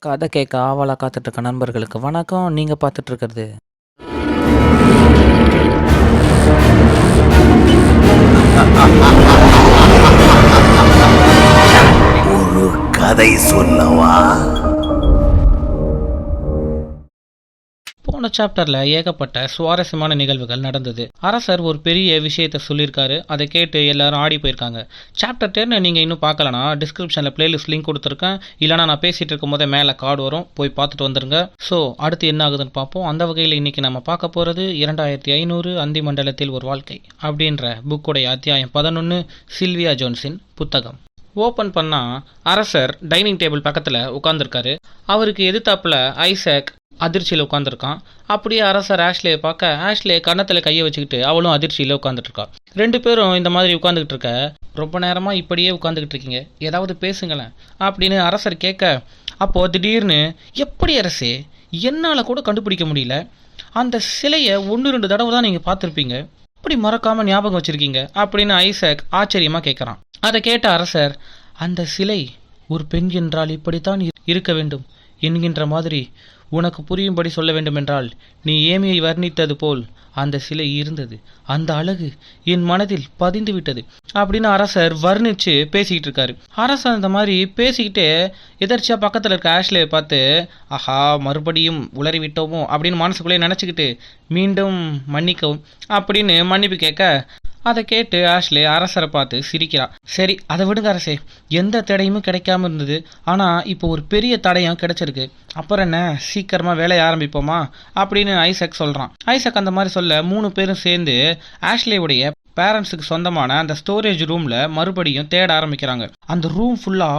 கதை கேட்க ஆவலா காத்துட்டு இருக்க நண்பர்களுக்கு வணக்கம். நீங்க பார்த்துட்டு இருக்கிறது ஒரு கதை சொல்லவா? போன சாப்டர்ல ஏகப்பட்ட சுவாரஸ்யமான நிகழ்வுகள் நடந்தது. அரசர் ஒரு பெரிய விஷயத்த சொல்லியிருக்காரு. அதை கேட்டு எல்லாரும் ஆடி போயிருக்காங்க. சாப்டர் 10 நீங்க இன்னும் பார்க்கலனா டிஸ்கிரிப்ஷன்ல பிளேலிஸ்ட் லிங்க் கொடுத்துருக்கேன். இல்லைனா நான் பேசிட்டு இருக்கும் போதே மேலே கார்டு வரும், போய் பார்த்துட்டு வந்துருங்க. ஸோ அடுத்து என்ன ஆகுதுன்னு பார்ப்போம். அந்த வகையில் இன்னைக்கு நம்ம பார்க்க போறது 2500 அந்தி மண்டலத்தில் ஒரு வாழ்க்கை அப்படின்ற புக்குடைய அத்தியாயம் 11, சில்வியா ஜோன்ஸின் புத்தகம். ஓப்பன் பண்ணா அரசர் டைனிங் டேபிள் பக்கத்துல உட்கார்ந்துருக்காரு. அவருக்கு எதிர்த்தாப்புல ஐசக் அதிர்ச்சியில் உட்காந்துருக்கான். அப்படியே அரசர் ஆஷ்லேயை பார்க்க ஆஷ்லே கன்னத்தில் கையை வச்சுக்கிட்டு அவளும் அதிர்ச்சியில் உட்காந்துட்டு இருக்கா. ரெண்டு பேரும் இந்த மாதிரி உட்காந்துக்கிட்டு இருக்க, ரொம்ப நேரமா இப்படியே உட்காந்துக்கிட்டு இருக்கீங்க, ஏதாவது பேசுங்களேன் அப்படின்னு அரசர் கேட்க, அப்போ திடீர்னு, எப்படி அரசே, என்னால் கூட கண்டுபிடிக்க முடியல, அந்த சிலையை 1-2 தடவை தான் நீங்கள் பார்த்துருப்பீங்க, எப்படி மறக்காம ஞாபகம் வச்சிருக்கீங்க அப்படின்னு ஐசக் ஆச்சரியமா கேட்குறான். அதை கேட்ட அரசர், அந்த சிலை ஒரு பெண் என்றால் இப்படித்தான் இருக்க வேண்டும் என்கின்ற மாதிரி உனக்கு புரியும்படி சொல்ல வேண்டுமென்றால், நீ ஏமியை வர்ணித்தது போல் அந்த சிலை இருந்தது. அந்த அழகு என் மனதில் பதிந்து விட்டது அப்படின்னு அரசர் வர்ணிச்சு பேசிக்கிட்டு இருக்காரு. அரசர் அந்த மாதிரி பேசிக்கிட்டே எதர்ச்சியா பக்கத்தில் இருக்க ஆஷ்லேயை பார்த்து, ஆஹா மறுபடியும் உளறி விட்டோமோ அப்படின்னு மனசுக்குள்ளே நினச்சிக்கிட்டு, மீண்டும் மன்னிக்கவும் அப்படின்னு மன்னிப்பு கேட்க, அதை கேட்டு ஆஷ்லே அரசரை பார்த்து சிரிக்கிறா. சரி அதை விடுங்க அரசே, எந்த தடையுமே கிடைக்காம இருந்தது, ஆனால் இப்போ ஒரு பெரிய தடையும் கிடைச்சிருக்கு, அப்புறம் என்ன, சீக்கிரமா வேலையை ஆரம்பிப்போமா அப்படின்னு ஐசக் சொல்றான். ஐசக் அந்த மாதிரி சொல்ல 3 பேரும் சேர்ந்து ஆஷ்லேவுடைய பேரண்ட்ஸுக்கு சொந்தமான அந்த ஸ்டோரேஜ் ரூம்ல மறுபடியும் தேட ஆரம்பிக்கிறாங்க. அந்த ரூம் ஃபுல்லா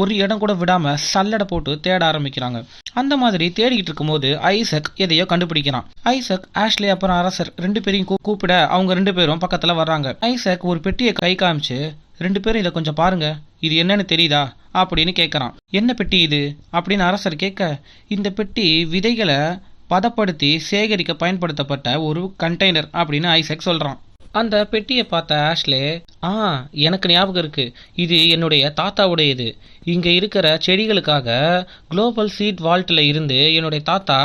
ஒரு இடம் கூட விடாம சல்லடை போட்டு தேட ஆரம்பிக்கிறாங்க. அந்த மாதிரி தேடிக்கிட்டு இருக்கும்போது ஐசக் எதையோ கண்டுபிடிக்கிறான். ஐசக், ஆஷ்லே அப்புறம் அரசர் 2 பேரையும் கூப்பிட அவங்க 2 பேரும் பக்கத்துல வர்றாங்க. ஐசக் ஒரு பெட்டியை கை காமிச்சு, 2 பேரும் இதை கொஞ்சம் பாருங்க, இது என்னன்னு தெரியுதா அப்படின்னு கேட்கறான். என்ன பெட்டி இது அப்படின்னு அரசர் கேட்க, இந்த பெட்டி விதைகளை பதப்படுத்தி சேகரிக்க பயன்படுத்தப்பட்ட ஒரு கண்டெய்னர் அப்படின்னு ஐசக் சொல்றான். அந்த பெட்டியை பார்த்த ஆஷ்லே, எனக்கு ஞாபகம் இருக்கு, இது என்னுடைய தாத்தாவுடையது. இங்கே இருக்கிற செடிகளுக்காக குளோபல் சீட் வால்ட்டில் இருந்து என்னுடைய தாத்தா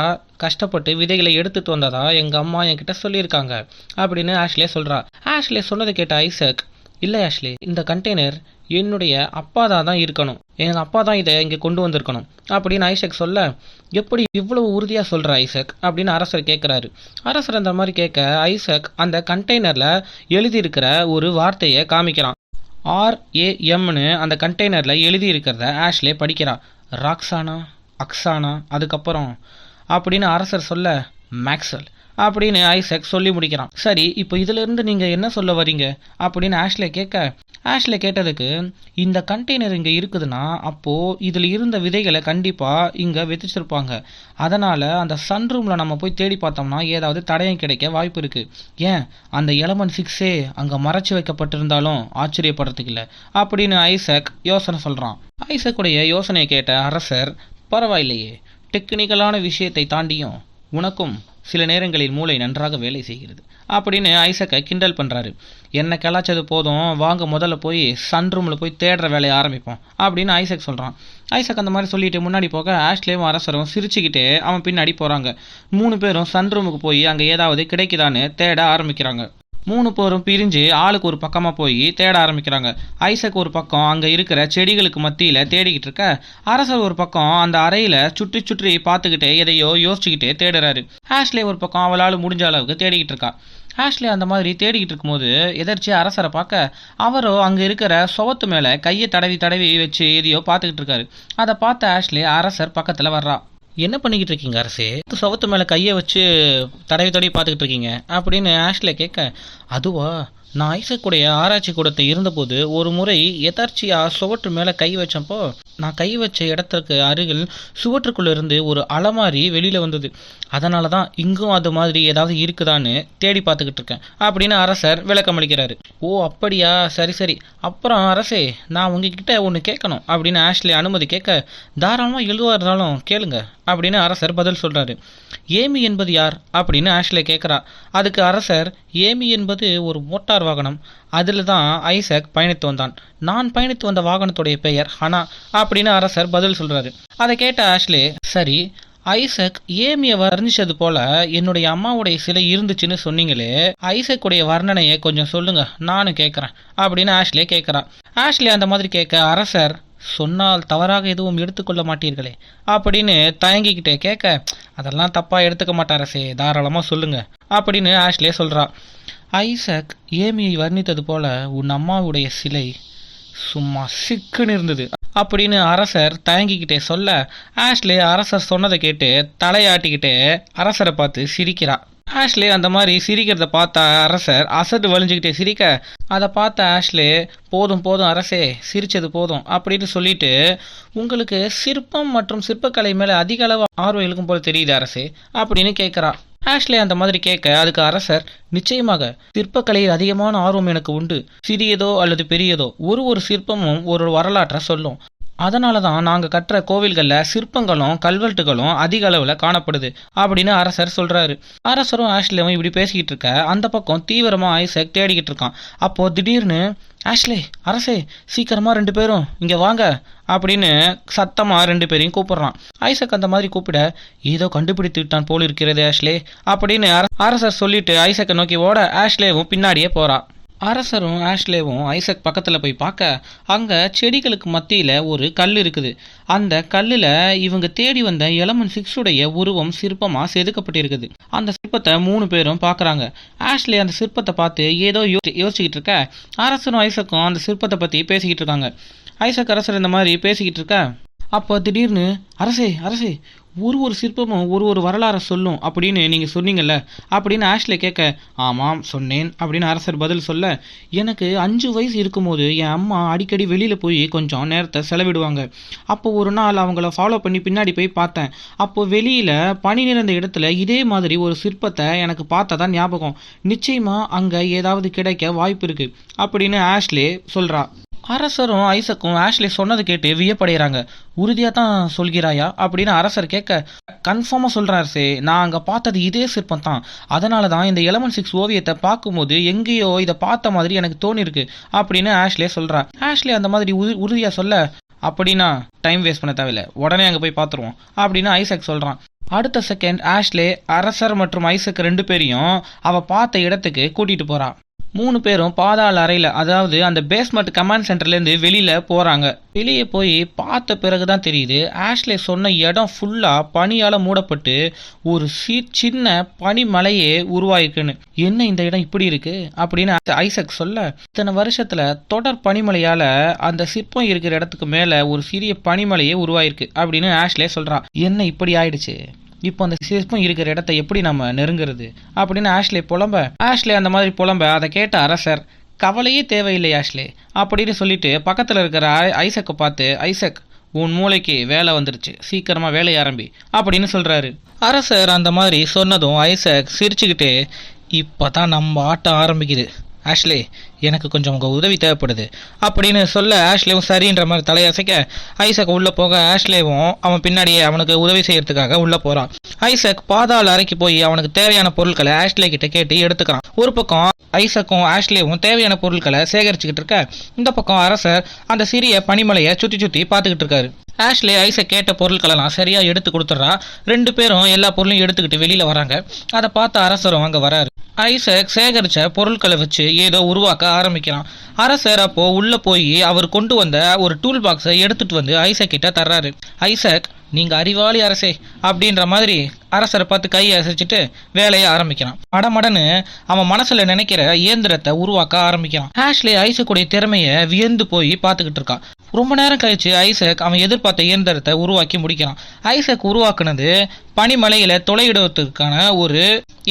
கஷ்டப்பட்டு விதைகளை எடுத்துட்டு வந்ததா எங்கள் அம்மா என்கிட்ட சொல்லியிருக்காங்க அப்படின்னு ஆஷ்லே சொல்கிறா. ஆஷ்லே சொன்னதை கேட்ட ஐசக், இல்லை ஆஷ்லே, இந்த கண்டெய்னர் என்னுடைய அப்பா தான் இருக்கணும், எங்கள் அப்பா தான் இதை இங்கே கொண்டு வந்திருக்கணும் அப்படின்னு ஐசக் சொல்ல, எப்படி இவ்வளவு உறுதியாக சொல்கிற ஐசக் அப்படின்னு அரசர் கேட்குறாரு. அரசர் அந்த மாதிரி கேட்க ஐசக் அந்த கண்டெய்னரில் எழுதியிருக்கிற ஒரு வார்த்தையை காமிக்கிறான். RAMன்னு அந்த கண்டெய்னரில் எழுதியிருக்கிறத ஆஷ்லே படிக்கிறான். ராக்ஸானா, அக்ஸானா, அதுக்கப்புறம் அப்படின்னு அரசர் சொல்ல, மேக்ஸ்வெல் அப்படின்னு ஐசக் சொல்லி முடிக்கிறான். சரி, இப்போ இதிலிருந்து நீங்கள் என்ன சொல்ல வரீங்க அப்படின்னு ஆஷ்லே கேட்க, ஆஷ்லே கேட்டதுக்கு, இந்த கண்டெய்னர் இங்கே இருக்குதுன்னா அப்போது இதில் இருந்த விதைகளை கண்டிப்பாக இங்கே விதைச்சிருப்பாங்க. அதனால் அந்த சன் ரூமில் நம்ம போய் தேடி பார்த்தோம்னா ஏதாவது தடயம் கிடைக்க வாய்ப்பு இருக்குது. ஏன், அந்த எலமெண்ட் 6 அங்கே மறைச்சி வைக்கப்பட்டிருந்தாலும் ஆச்சரியப்படுறதுக்கு இல்லை அப்படின்னு ஐசக் யோசனை சொல்கிறான். ஐசக்குடைய யோசனையை கேட்ட அரசர், பரவாயில்லையே, டெக்னிக்கலான விஷயத்தை தாண்டியும் உனக்கும் சில நேரங்களில் மூளை நன்றாக வேலை செய்கிறது அப்படின்னு ஐசக்கை கிண்டல் பண்ணுறாரு. என்ன கிளச்சது போதும், வாங்க முதல்ல போய் சன் ரூமில் போய் தேடுற வேலையை ஆரம்பிப்போம் அப்படின்னு ஐசக் சொல்கிறான். ஐசக் அந்த மாதிரி சொல்லிட்டு முன்னாடி போக ஆஷ்லேவும் அரசரும் சிரிச்சுக்கிட்டே அவன் பின்னாடி போகிறாங்க. 3 பேரும் சன் ரூமுக்கு போய் அங்கே ஏதாவது கிடைக்குதான்னு தேட ஆரம்பிக்கிறாங்க. 3 பேரும் பிரிஞ்சு ஆளுக்கு ஒரு பக்கமாக போய் தேட ஆரம்பிக்கிறாங்க. ஐசக் ஒரு பக்கம் அங்கே இருக்கிற செடிகளுக்கு மத்தியில் தேடிக்கிட்டு இருக்க, அரசர் ஒரு பக்கம் அந்த அறையில் சுற்றி சுற்றி பார்த்துக்கிட்டே எதையோ யோசிச்சுக்கிட்டே தேடுறாரு. ஆஷ்லே ஒரு பக்கம் அவளால் முடிஞ்ச அளவுக்கு தேடிக்கிட்டு இருக்கா. ஆஷ்லே அந்த மாதிரி தேடிக்கிட்டு இருக்கும்போது எதர்ச்சியாக அரசரை பார்க்க, அவரோ அங்கே இருக்கிற சுவத்து மேலே கையை தடவி தடவி வச்சு எதையோ பார்த்துக்கிட்டு இருக்காரு. அதை பார்த்த ஆஷ்லே அரசர் பக்கத்தில் வர்றா. என்ன பண்ணிக்கிட்டு இருக்கீங்க அரசே, சுவத்து மேலே கையை வச்சு தடவி தடவி பார்த்துக்கிட்டு இருக்கீங்க அப்படின்னு ஆஷ்லே கேட்க, அதுவா, நான் ஐசக்குடைய ஆராய்ச்சி கூடத்தை இருந்தபோது ஒரு முறை எதர்ச்சியாக சுவற்று மேலே கை வச்சப்போ, நான் கை வச்ச இடத்துக்கு அருகில் சுவற்றுக்குள்ளே இருந்து ஒரு அலமாரி வெளியில் வந்தது. அதனால தான் இங்கும் அது மாதிரி ஏதாவது இருக்குதான்னு தேடி பார்த்துக்கிட்டு இருக்கேன் அப்படின்னு அரசர் விளக்கம் அளிக்கிறாரு. ஓ அப்படியா, சரி சரி, அப்புறம் அரசே, நான் உங்ககிட்ட ஒன்று கேட்கணும் அப்படின்னு ஆஷ்லே அனுமதி கேட்க, தாராளமாக எழுதுவா இருந்தாலும் கேளுங்க அப்படின்னு அரசர் பதில் சொல்கிறாரு. ஏமி என்பது யார் அப்படின்னு ஆஷ்லே கேட்குறா. அதுக்கு அரசர், ஏமி என்பது ஒரு மோட்டார் வாகனம். அதில் தான் ஐசக் பயணித்து வந்தான். நான் பயணித்து வந்த வாகனத்துடைய பெயர் ஹனா அப்படின்னு அரசர் பதில் சொல்றாரு. அதை கேட்ட ஆஷ்லே, சரி ஐசக் ஏமியை வர்ணிச்சது போல என்னுடைய அம்மாவுடைய சிலை இருந்துச்சுன்னு சொன்னீங்களே, ஐசக்குடைய வர்ணனையை கொஞ்சம் சொல்லுங்க, நானும் கேட்குறேன் அப்படின்னு ஆஷ்லே கேட்குறா. ஆஷ்லே அந்த மாதிரி கேட்க அரசர், சொன்னால் தவறாக எதுவும் எடுத்துக்கொள்ள மாட்டீர்களே அப்படின்னு தயங்கிக்கிட்டே கேட்க, அதெல்லாம் தப்பாக எடுத்துக்க மாட்டாரசே, தாராளமாக சொல்லுங்க அப்படின்னு ஆஷ்லே சொல்கிறா. ஐசக் ஏமியை வர்ணித்தது போல உன் அம்மாவுடைய சிலை சும்மா சிக்குன்னு இருந்தது அப்படின்னு அரசர் தயங்கிக்கிட்டே சொல்ல, ஆஷ்லே அரசர் சொன்னதை கேட்டு தலையாட்டிக்கிட்டே அரசரை பார்த்து சிரிக்கிறா. ஆஷ்லே அந்த மாதிரி சிரிக்கிறத பார்த்தா அரசர் அசடு வலிஞ்சுக்கிட்டே சிரிக்க, அதை பார்த்த ஆஷ்லே, போதும் போதும் அரசே, சிரிச்சது போதும் அப்படின்னு சொல்லிட்டு, உங்களுக்கு சிற்பம் மற்றும் சிற்பக்கலை மேலே அதிக அளவு ஆர்வம் இருக்கும் போல தெரியுது அரசே அப்படின்னு கேட்குறா. ஆஷ்லே அந்த மாதிரி கேட்க அதுக்கு அரசர், நிச்சயமாக சிற்பக்கலையில் அதிகமான ஆர்வம் எனக்கு உண்டு. சிறியதோ அல்லது பெரியதோ ஒரு சிற்பமும் ஒரு வரலாற்றை சொல்லும். அதனால தான் நாங்கள் கட்டுற கோவில்களில் சிற்பங்களும் கல்வெட்டுகளும் அதிக அளவில் காணப்படுது அப்படின்னு அரசர் சொல்கிறாரு. அரசரும் ஆஷ்லேவும் இப்படி பேசிக்கிட்டு இருக்க அந்த பக்கம் தீவிரமாக ஐசக் தேடிக்கிட்டு இருக்கான். அப்போது திடீர்னு, ஆஷ்லே, அரசே, சீக்கிரமாக 2 பேரும் இங்கே வாங்க அப்படின்னு சத்தமாக 2 பேரையும் கூப்பிட்றான். ஐசக் அந்த மாதிரி கூப்பிட, ஏதோ கண்டுபிடித்து விட்டான் போல் இருக்கிறது ஆஷ்லே அப்படின்னு அரசர் சொல்லிட்டு ஐசக்கை நோக்கி ஓட ஆஷ்லேவும் பின்னாடியே போறா. அரசரும் ஆஷ்லேவும் ஐசக் பக்கத்தில் போய் பார்க்க, அங்கே செடிகளுக்கு மத்தியில் ஒரு கல் இருக்குது. அந்த கல்லில் இவங்க தேடி வந்த எலமெண்ட் 6 உருவம் சிற்பமாக செதுக்கப்பட்டிருக்குது. அந்த சிற்பத்தை 3 பேரும் பார்க்குறாங்க. ஆஷ்லே அந்த சிற்பத்தை பார்த்து ஏதோ யோசிச்சுக்கிட்டு இருக்க, அரசரும் ஐசக்கும் அந்த சிற்பத்தை பற்றி பேசிக்கிட்டு இருக்காங்க. ஐசக் அரசர் இந்த மாதிரி பேசிக்கிட்டு இருக்க, அப்போ திடீர்னு, அரசே அரசே, ஒரு சிற்பமும் ஒரு வரலாறை சொல்லும் அப்படின்னு நீங்கள் சொன்னீங்கல்ல அப்படின்னு ஆஷ்லே கேட்க, ஆமாம் சொன்னேன் அப்படின்னு அரசர் பதில் சொல்ல, எனக்கு 5 வயசு இருக்கும்போது என் அம்மா அடிக்கடி வெளியில் போய் கொஞ்சம் நேரத்தை செலவிடுவாங்க. அப்போ ஒரு நாள் அவங்கள ஃபாலோ பண்ணி பின்னாடி போய் பார்த்தேன். அப்போது வெளியில் பனி நிறைந்த இடத்துல இதே மாதிரி ஒரு சிற்பத்தை எனக்கு பார்த்ததான் ஞாபகம். நிச்சயமாக அங்கே ஏதாவது கிடைக்க வாய்ப்பு இருக்குது அப்படின்னு ஆஷ்லே சொல்கிறா. அரசரும் ஐசக்கும் ஆஷ்லே சொன்னது கேட்டு வியப்படைகிறாங்க. உறுதியாக தான் சொல்கிறாயா அப்படின்னு அரசர் கேட்க, கன்ஃபார்மாக சொல்கிறார் சே, நான் அங்கே பார்த்தது இதே சிற்பம் தான். அதனால தான் இந்த எலமெண்ட் 6 ஓவியத்தை பார்க்கும்போது எங்கேயோ இதை பார்த்த மாதிரி எனக்கு தோணிருக்கு அப்படின்னு ஆஷ்லே சொல்கிறா. ஆஷ்லே அந்த மாதிரி உறுதியாக சொல்ல, அப்படின்னா டைம் வேஸ்ட் பண்ண தேவையில்லை, உடனே அங்கே போய் பார்த்துருவோம் அப்படின்னு ஐசக் சொல்கிறான். அடுத்த செகண்ட் ஆஷ்லே அரசர் மற்றும் ஐசக் 2 பேரையும் அவள் பார்த்த இடத்துக்கு கூட்டிகிட்டு போகிறா. 3 பேரும் பாதாள அறையில், அதாவது அந்த பேஸ்மெண்ட் கமாண்ட் சென்டர்லேருந்து வெளியில் போகிறாங்க. வெளியே போய் பார்த்த பிறகு தான் தெரியுது, ஆஷ்லே சொன்ன இடம் ஃபுல்லாக பனியால் மூடப்பட்டு ஒரு சின்ன பனிமலையே உருவாயிருக்குன்னு. என்ன இந்த இடம் இப்படி இருக்குது அப்படின்னு ஐசக் சொல்ல, இத்தனை வருஷத்தில் தொடர் பனிமலையால் அந்த சிற்பம் இருக்கிற இடத்துக்கு மேலே ஒரு சிறிய பனிமலையே உருவாயிருக்கு அப்படின்னு ஆஷ்லே சொல்கிறான். என்ன இப்படி ஆயிடுச்சு, இப்போ அந்த சிற்பம் இருக்கிற இடத்த எப்படி நம்ம நெருங்குறது அப்படின்னு ஆஷ்லே புலம்ப, ஆஷ்லே அந்த மாதிரி புலம்ப அதை கேட்ட அரசர், கவலையே தேவையில்லை ஆஷ்லே அப்படின்னு சொல்லிட்டு பக்கத்தில் இருக்கிற ஐசக்கை பார்த்து, ஐசக், உன் மூளைக்கு வேலை வந்துருச்சு, சீக்கிரமாக வேலையை ஆரம்பி அப்படின்னு சொல்கிறாரு. அரசர் அந்த மாதிரி சொன்னதும் ஐசக் சிரிச்சுக்கிட்டே, இப்போ தான் நம்ம ஆட்டம் ஆரம்பிக்குது ஆஷ்லே, எனக்கு கொஞ்சம் உங்கள் உதவி தேவைப்படுது அப்படின்னு சொல்ல, ஆஷ்லேவும் சரின்ற மாதிரி தலையசைக்க ஐசக் உள்ளே போக ஆஷ்லேவும் அவன் பின்னாடியே அவனுக்கு உதவி செய்யறதுக்காக உள்ளே போகிறான். ஐசக் பாதாள அறைக்கு போய் அவனுக்கு தேவையான பொருட்களை ஆஷ்லே கிட்ட கேட்டு எடுத்துக்கிறான். ஒரு பக்கம் ஐசக்கும் ஆஷ்லேவும் தேவையான பொருட்களை சேகரிச்சுக்கிட்டு இருக்க, இந்த பக்கம் அரசர் அந்த சிறிய பனிமலையை சுற்றி பார்த்துக்கிட்டு இருக்காரு. ஆஷ்லே ஐசக் கேட்ட பொருட்களெல்லாம் சரியாக எடுத்து கொடுத்துட்றா. 2 பேரும் எல்லா பொருளையும் எடுத்துக்கிட்டு வெளியில் வராங்க. அதை பார்த்து அரசரும் அங்கே வராரு. ஐசக் சேகரித்த பொருட்களை வச்சு ஏதோ உருவாக்க ஆரம்பிக்கிறான். அரசர் அப்போ உள்ளே போய் அவர் கொண்டு வந்த ஒரு டூல் பாக்ஸை எடுத்துகிட்டு வந்து ஐசக் கிட்ட தர்றாரு. ஐசக், நீங்கள் அறிவாளி அரசே அப்படின்ற மாதிரி அரசரை பார்த்து கையை அசைச்சிட்டு வேலையை ஆரம்பிக்கிறான். மடமடன்னு அவன் மனசில் நினைக்கிற இயந்திரத்தை உருவாக்க ஆரம்பிக்கிறான். ஆஷ்லே ஐசக்குடைய திறமையை வியந்து போய் பார்த்துக்கிட்டு இருக்கான். ரொம்ப நேரம் கழிச்சு ஐசக் அவன் எதிர்பார்த்த இயந்திரத்தை உருவாக்கி முடிக்கிறான். ஐசக் உருவாக்குனது பனிமலையில் தொலையிடுவதற்கான ஒரு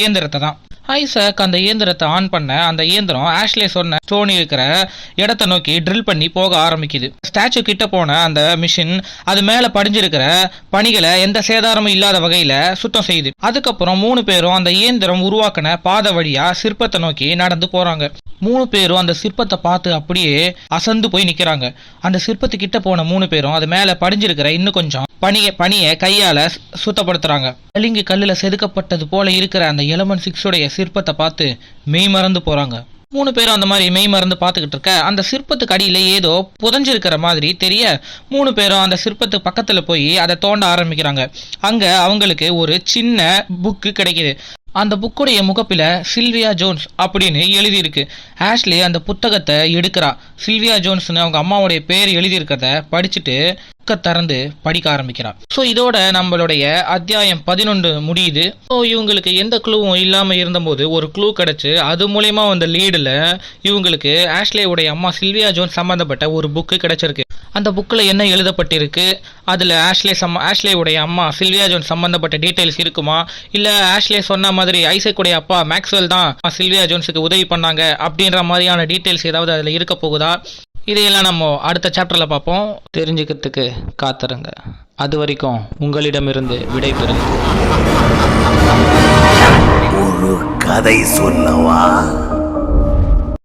இயந்திரத்தை தான். ஐசக் அந்த இயந்திரத்தை ஆன் பண்ண அந்த இயந்திரம் ஆஷ்லே சொன்ன ஸ்டோன் இருக்கிற இடத்த நோக்கி ட்ரில் பண்ணி போக ஆரம்பிக்குது. ஸ்டாச்சு கிட்ட போன அந்த மிஷின் அது மேலே படிஞ்சிருக்கிற பணிகளை எந்த சேதாரமும் இல்லாத வகையில் சுத்தம் செய்யுது. அதுக்கப்புறம் 3 பேரும் அந்த இயந்திரம் உருவாக்கின பாதை வழியாக சிற்பத்தை நோக்கி நடந்து போகிறாங்க. 3 பேரும் அந்த சிற்பத்தை பார்த்து அப்படியே அசந்து போய் நிக்கிறாங்க. அந்த சிற்பத்துக்கிட்ட போன 3 பேரும் அது மேல படிஞ்சிருக்கிற இன்னும் கொஞ்சம் பனியை கையால சுத்தப்படுத்துறாங்க. பளிங்கு கல்லுல செதுக்கப்பட்டது போல இருக்கிற அந்த எலமெண்ட் 6 உடைய சிற்பத்தை பார்த்து மெய் மறந்து போறாங்க. 3 பேரும் அந்த மாதிரி மெய் மறந்து பார்த்துக்கிட்டு இருக்க அந்த சிற்பத்துக்கு அடியில ஏதோ புதஞ்சிருக்கிற மாதிரி தெரிய 3 பேரும் அந்த சிற்பத்துக்கு பக்கத்துல போய் அதை தோண்ட ஆரம்பிக்கிறாங்க. அங்க அவங்களுக்கு ஒரு சின்ன புக்கு கிடைக்குது. அந்த புக்குடைய முகப்பில சில்வியா ஜோன்ஸ் அப்படின்னு எழுதியிருக்கு. ஆஷ்லி அந்த புத்தகத்தை எடுக்கிறா. சில்வியா ஜோன்ஸ்னு அவங்க அம்மாவுடைய பேர் எழுதியிருக்கிறத படிச்சுட்டு புக்கை திறந்து படிக்க ஆரம்பிக்கிறா. ஸோ இதோட நம்மளுடைய அத்தியாயம் 11 முடியுது. ஸோ இவங்களுக்கு எந்த க்ளூவும் இல்லாமல் இருந்தபோது ஒரு க்ளூ கிடச்சி அது மூலயமா வந்த லீடில் இவங்களுக்கு ஆஷ்லேவுடைய அம்மா சில்வியா ஜோன்ஸ் சம்மந்தப்பட்ட ஒரு புக்கு கிடைச்சிருக்கு. அந்த புக்கில் என்ன எழுதப்பட்டிருக்கு, அதில் ஆஷ்லேவுடைய அம்மா சில்வியா ஜோன்ஸ் சம்மந்தப்பட்ட டீட்டெயில்ஸ் இருக்குமா, இல்லை ஆஷ்லே சொன்ன மாதிரி ஐசக்குடைய அப்பா மேக்ஸ்வெல் தான் சில்வியா ஜோன்ஸுக்கு உதவி பண்ணாங்க அப்படின்ற மாதிரியான டீட்டெயில்ஸ் ஏதாவது அதில் இருக்க போகுதா, இதையெல்லாம் நம்ம அடுத்த சாப்டரில் பார்ப்போம். தெரிஞ்சுக்கிறதுக்கு காத்துருங்க. அது வரைக்கும் உங்களிடமிருந்து விடை பெறுங்க. ஒரு கதை சொல்லவா?